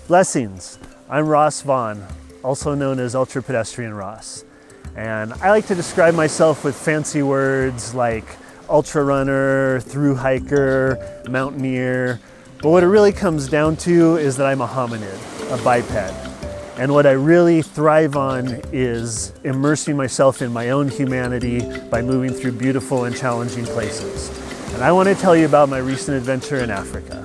Blessings, I'm Ross Vaughn, also known as Ultrapedestrian Ross. And I like to describe myself with fancy words like ultra runner, thru hiker, mountaineer. But what it really comes down to is that I'm a hominid, a biped. And what I really thrive on is immersing myself in my own humanity by moving through beautiful and challenging places. And I want to tell you about my recent adventure in Africa.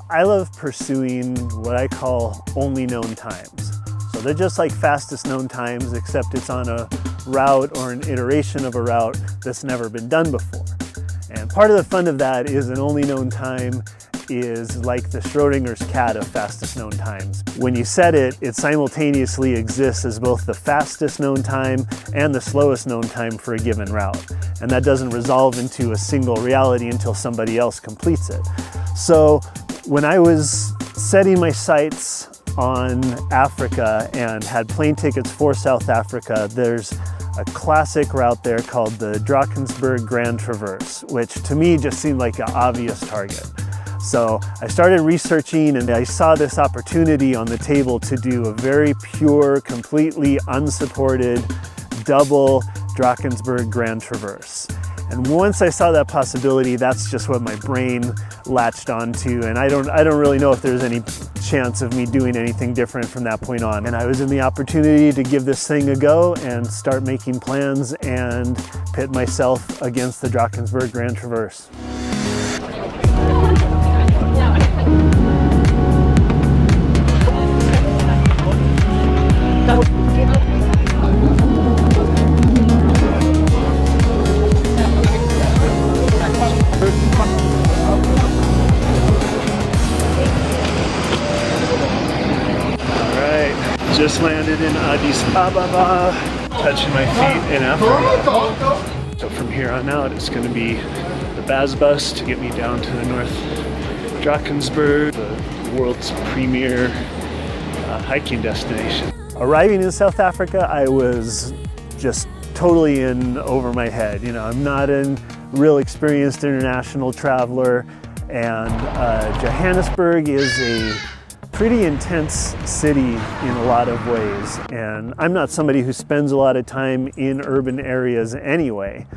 I love pursuing what I call only known times. So they're just like fastest known times, except it's on a route or an iteration of a route that's never been done before. And part of the fun of that is an only known time is like the Schrodinger's cat of fastest known times. When you set it, it simultaneously exists as both the fastest known time and the slowest known time for a given route. And that doesn't resolve into a single reality until somebody else completes it. So when I was setting my sights on Africa and had plane tickets for South Africa, there's a classic route there called the Drakensberg Grand Traverse, which to me just seemed like an obvious target. So I started researching and I saw this opportunity on the table to do a very pure, completely unsupported double Drakensberg Grand Traverse. And once I saw that possibility, that's just what my brain latched onto, and I don't really know if there's any chance of me doing anything different from that point on. And I was in the opportunity to give this thing a go and start making plans and pit myself against the Drakensberg Grand Traverse. Just landed in Addis Ababa, touching my feet in Africa. So from here on out, it's going to be the Baz bus to get me down to the North Drakensberg, the world's premier hiking destination. Arriving in South Africa, I was just totally in over my head. You know, I'm not a real experienced international traveler, and Johannesburg is a pretty intense city in a lot of ways, and I'm not somebody who spends a lot of time in urban areas anyway,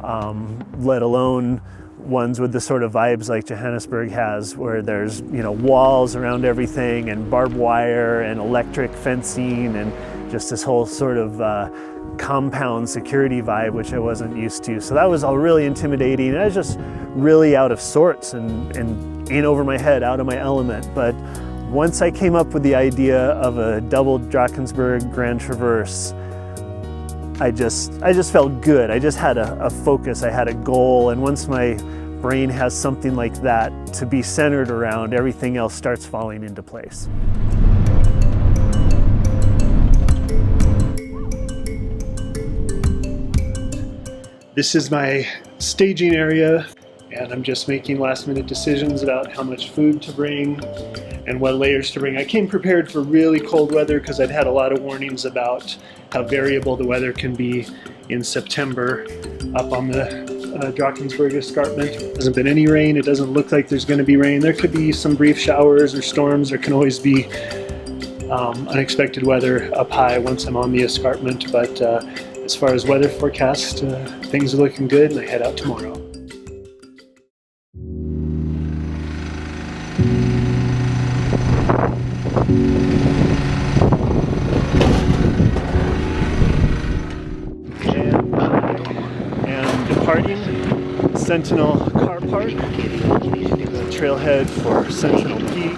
let alone ones with the sort of vibes like Johannesburg has, where there's, you know, walls around everything and barbed wire and electric fencing and just this whole sort of compound security vibe, which I wasn't used to. So that was all really intimidating. I was just really out of sorts and in over my head, out of my element. But once I came up with the idea of a double Drakensberg Grand Traverse, I just felt good. I just had a focus, I had a goal, and once my brain has something like that to be centered around, everything else starts falling into place. This is my staging area, and I'm just making last-minute decisions about how much food to bring and what layers to bring. I came prepared for really cold weather because I'd had a lot of warnings about how variable the weather can be in September up on the Drakensberg escarpment. There hasn't been any rain. It doesn't look like there's going to be rain. There could be some brief showers or storms. There can always be unexpected weather up high once I'm on the escarpment, but as far as weather forecast, things are looking good, and I head out tomorrow. And departing Sentinel Car Park, the trailhead for Sentinel Peak.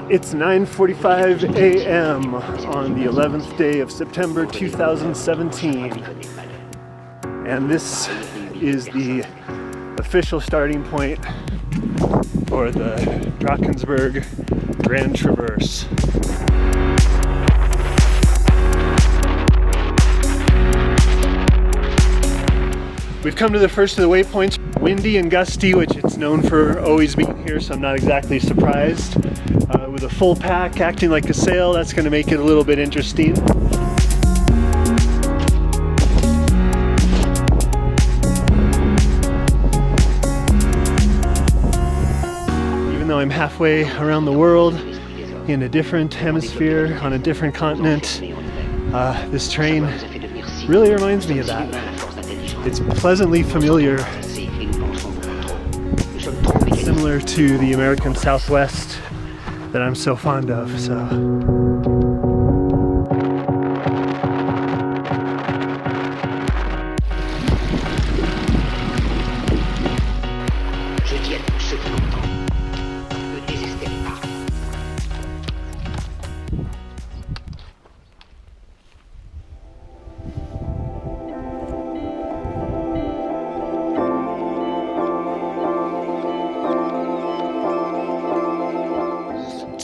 It's 9:45 a.m. on the 11th day of September 2017, and this is the official starting point for the Drakensberg Grand Traverse. We've come to the first of the waypoints. Windy and gusty, which it's known for always being here, so I'm not exactly surprised. With a full pack acting like a sail, that's going to make it a little bit interesting. Even though I'm halfway around the world, in a different hemisphere, on a different continent, this train really reminds me of that. It's pleasantly familiar, similar to the American Southwest that I'm so fond of.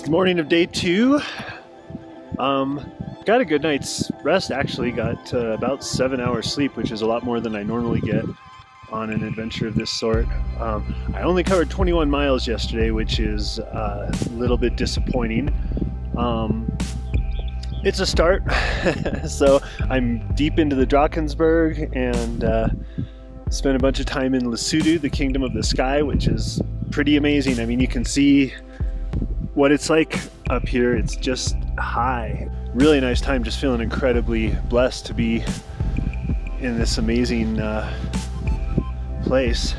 Morning of day 2. Got a good night's rest, actually. Got about 7 hours sleep, which is a lot more than I normally get on an adventure of this sort. I only covered 21 miles yesterday, which is a little bit disappointing. It's a start. So I'm deep into the Drakensberg and spent a bunch of time in Lesotho, the Kingdom of the Sky, which is pretty amazing. I mean, you can see what it's like up here. It's just high. Really nice time, just feeling incredibly blessed to be in this amazing place.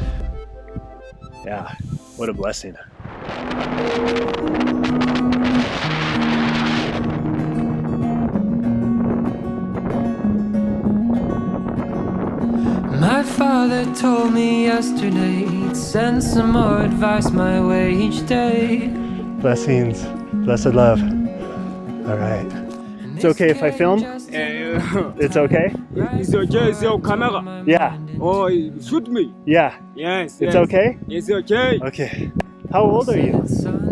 Yeah, what a blessing. My father told me yesterday he'd send some more advice my way each day. Blessings, blessed love. All right. It's okay if I film? It's okay? It's okay, it's your camera. Yeah. Oh, shoot me. Yeah. Yes. It's yes. okay? It's okay. Okay. How old are you?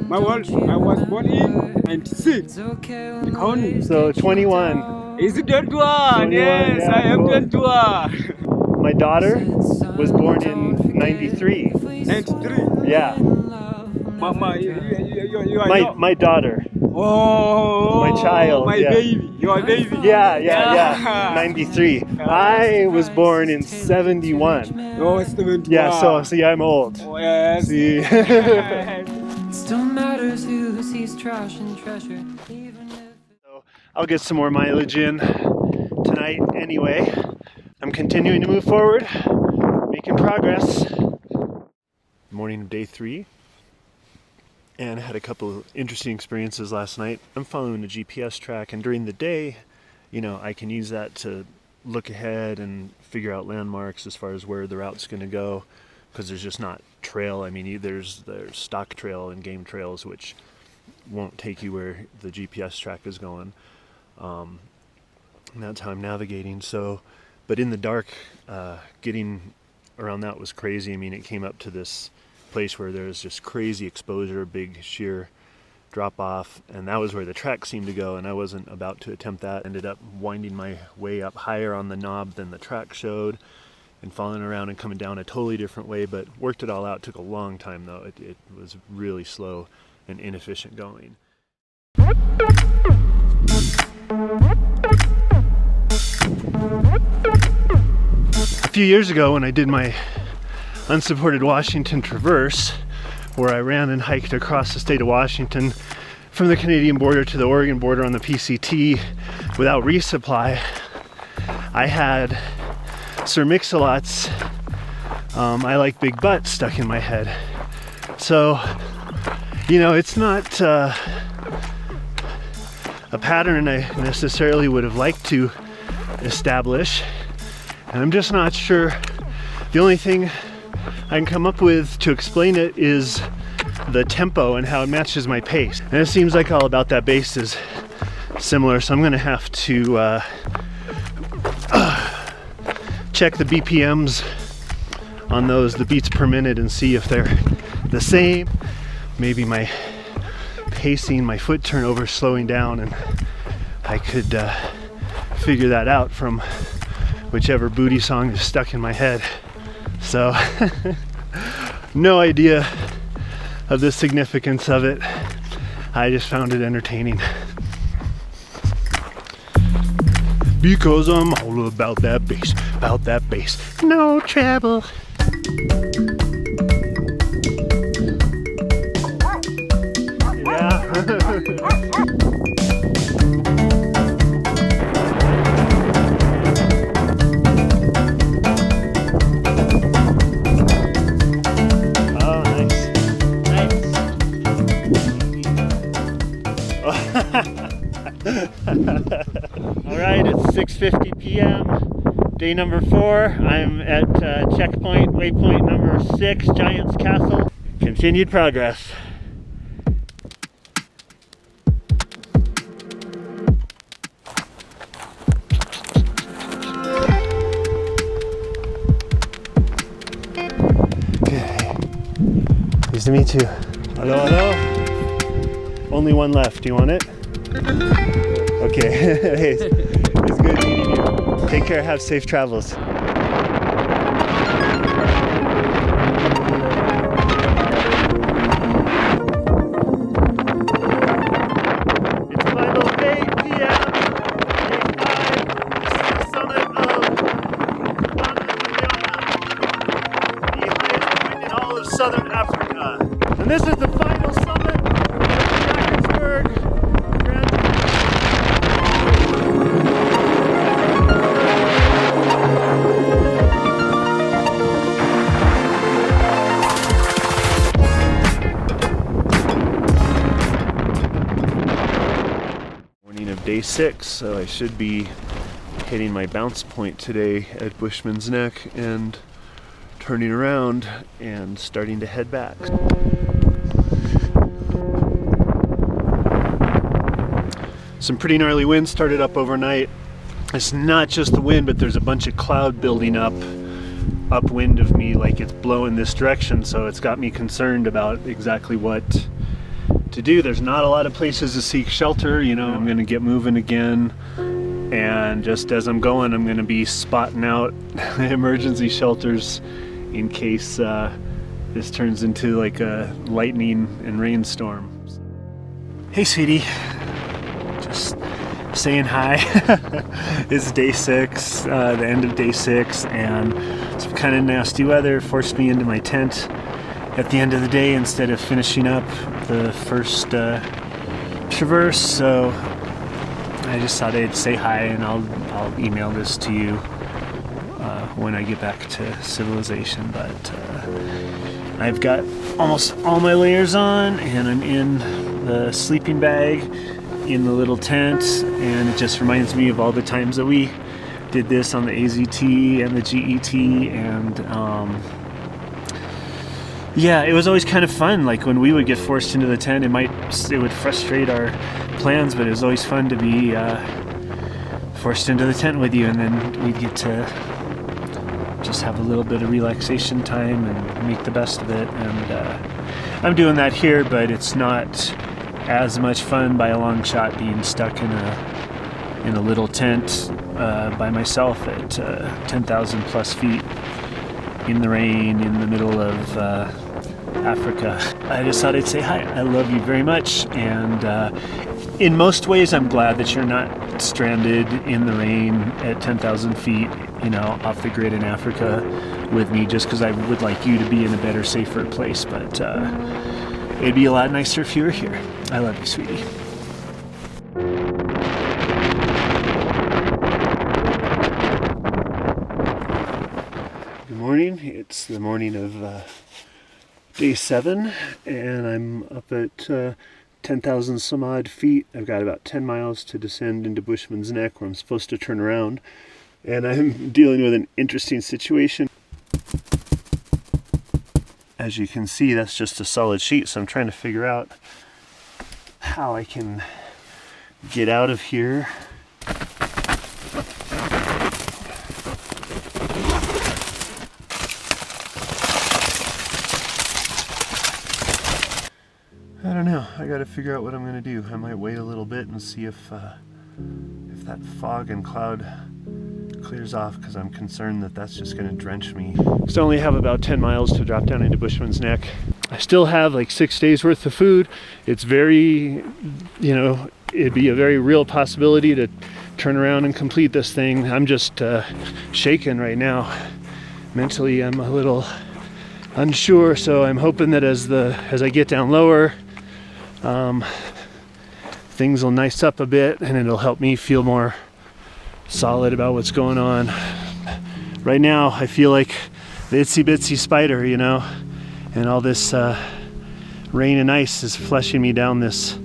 My world, I was born in 96. So 21. Is it 21? Yes, yeah, I am cool. 21. My daughter was born in 93. 93. Yeah. Mama, you are My daughter. Oh, my child. My Yeah. baby. Your baby. Yeah. 93. I was born in 71. Oh, 71. Yeah, so see, I'm old. Oh, yes. See. Still matters who sees trash and treasure, even if So I'll get some more mileage in tonight anyway. I'm continuing to move forward, making progress. Morning of day 3. And had a couple of interesting experiences last night. I'm following a GPS track, and during the day, you know, I can use that to look ahead and figure out landmarks as far as where the route's going to go, because there's just not trail. I mean, there's stock trail and game trails which won't take you where the GPS track is going. And that's how I'm navigating. So, but in the dark, getting around that was crazy. I mean, it came up to this place where there's just crazy exposure, big sheer drop off, and that was where the track seemed to go, and I wasn't about to attempt that. Ended up winding my way up higher on the knob than the track showed and falling around and coming down a totally different way, but worked it all out. Took a long time though. It was really slow and inefficient going. A few years ago when I did my unsupported Washington traverse, where I ran and hiked across the state of Washington from the Canadian border to the Oregon border on the PCT without resupply, I had Sir Mix-a-Lot's I Like Big Butts stuck in my head. So, you know, it's not a pattern I necessarily would have liked to establish, and I'm just not sure. The only thing I can come up with to explain it is the tempo and how it matches my pace. And it seems like all about that bass is similar, so I'm gonna have to check the BPMs on those, the beats per minute, and see if they're the same. Maybe my pacing, my foot turnover slowing down, and I could figure that out from whichever booty song is stuck in my head. So no idea of the significance of it. I just found it entertaining. Because I'm all about that bass, no trouble. Yeah. Oh, nice. All right, it's 6:50 p.m. Day number 4. I'm at checkpoint, waypoint number 6, Giant's Castle. Continued progress. Okay. Nice to meet you. Hello, hello. Only one left. Do you want it? Okay. Hey, it's good meeting you. Take care. Have safe travels. It's final 8 p.m. Day 5. This is the summit of the highest point in all of Southern Africa. And this is the final summit of Drakensberg. Morning of day 6, so I should be hitting my bounce point today at Bushmans Nek and turning around and starting to head back. Some pretty gnarly winds started up overnight. It's not just the wind, but there's a bunch of cloud building up upwind of me, like it's blowing this direction, so it's got me concerned about exactly what to do. There's not a lot of places to seek shelter, you know. I'm gonna get moving again, and just as I'm going, I'm gonna be spotting out emergency shelters in case this turns into like a lightning and rainstorm. Hey sweetie, just saying hi. It's day 6, the end of day 6, and some kind of nasty weather forced me into my tent at the end of the day instead of finishing up the first traverse, so I just thought I'd say hi, and I'll email this to you when I get back to civilization. But I've got almost all my layers on, and I'm in the sleeping bag in the little tent, and it just reminds me of all the times that we did this on the AZT and the GET, and yeah, it was always kind of fun. Like when we would get forced into the tent, it would frustrate our plans, but it was always fun to be forced into the tent with you, and then we'd get to just have a little bit of relaxation time and make the best of it. And I'm doing that here, but it's not as much fun by a long shot being stuck in a little tent by myself at 10,000 plus feet in the rain in the middle of Africa. I just thought I'd say hi. I love you very much, and in most ways I'm glad that you're not stranded in the rain at 10,000 feet, you know, off the grid in Africa with me, just because I would like you to be in a better, safer place. But it'd be a lot nicer if you were here. I love you, sweetie. Good morning. It's the morning of day 7, and I'm up at 10,000 some odd feet. I've got about 10 miles to descend into Bushmans Nek, where I'm supposed to turn around, and I'm dealing with an interesting situation. As you can see, that's just a solid sheet, so I'm trying to figure out how I can get out of here. I don't know. I gotta figure out what I'm gonna do. I might wait a little bit and see if that fog and cloud clears off, because I'm concerned that that's just going to drench me. So I only have about 10 miles to drop down into Bushmans Nek. I still have like 6 days worth of food. It's very, you know, it'd be a very real possibility to turn around and complete this thing. I'm just shaken right now. Mentally, I'm a little unsure, so I'm hoping that as I get down lower, things will nice up a bit and it'll help me feel more solid about what's going on. Right now, I feel like the itsy bitsy spider, you know, and all this rain and ice is flushing me down this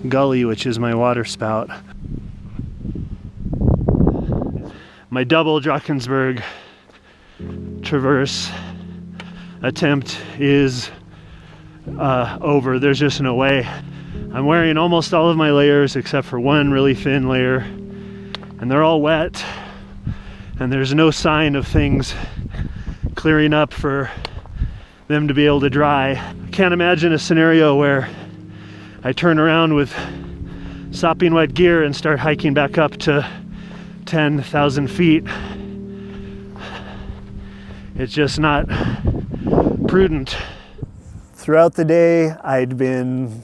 gully, which is my water spout. My double Drakensberg traverse attempt is over. There's just no way. I'm wearing almost all of my layers except for one really thin layer, and they're all wet, and there's no sign of things clearing up for them to be able to dry. I can't imagine a scenario where I turn around with sopping wet gear and start hiking back up to 10,000 feet. It's just not prudent. Throughout the day, I'd been,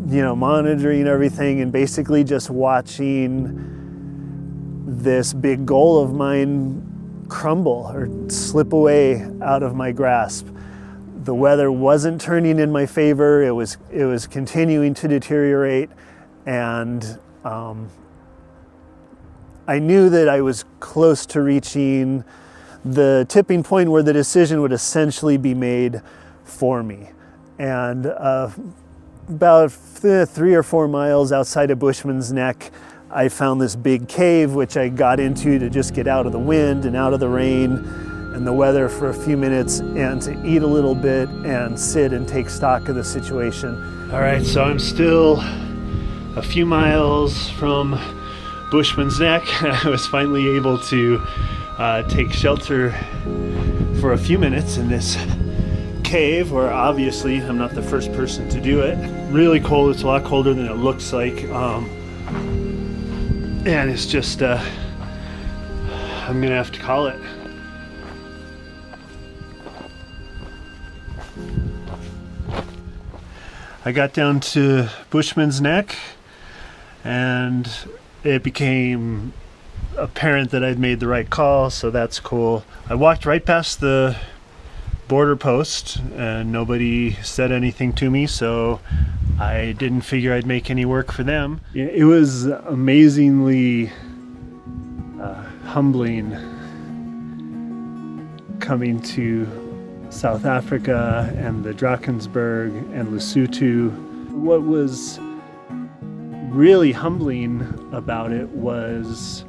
you know, monitoring everything and basically just watching this big goal of mine crumble or slip away out of my grasp. The weather wasn't turning in my favor. It was continuing to deteriorate, and I knew that I was close to reaching the tipping point where the decision would essentially be made for me. And about 3 or 4 miles outside of Bushmans Nek, I found this big cave, which I got into to just get out of the wind and out of the rain and the weather for a few minutes, and to eat a little bit and sit and take stock of the situation. All right, so I'm still a few miles from Bushmans Nek. I was finally able to take shelter for a few minutes in this cave, where obviously I'm not the first person to do it. Really cold. It's a lot colder than it looks like. And it's just, I'm gonna have to call it. I got down to Bushmans Nek, and it became apparent that I'd made the right call, so that's cool. I walked right past the border post and nobody said anything to me, so I didn't figure I'd make any work for them. It was amazingly humbling coming to South Africa and the Drakensberg and Lesotho. What was really humbling about it was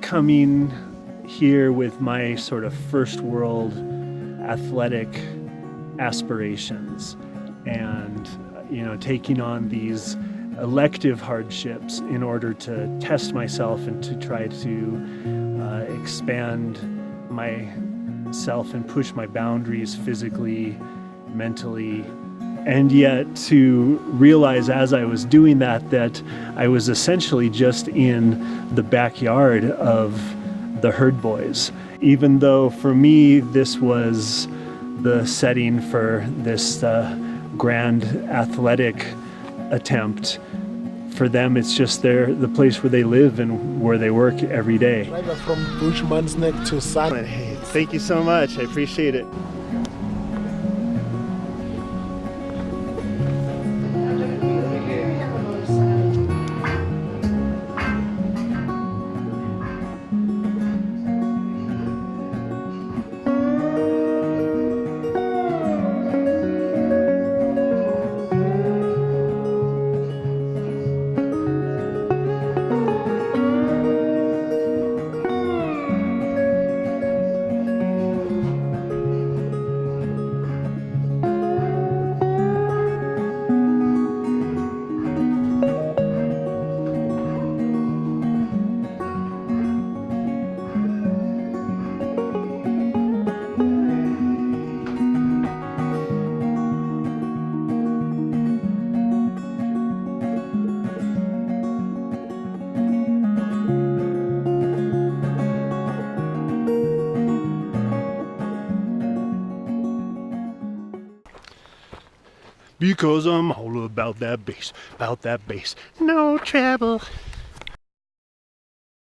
coming here with my sort of first world athletic aspirations, and taking on these elective hardships in order to test myself and to try to expand myself and push my boundaries physically, mentally, and yet to realize as I was doing that I was essentially just in the backyard of the herd boys. Even though for me this was the setting for this grand athletic attempt, for them it's just the place where they live and where they work every day. Driver from Bushmans Nek to Sun. Hey, thank you so much, I appreciate it. because I'm all about that bass, no trouble.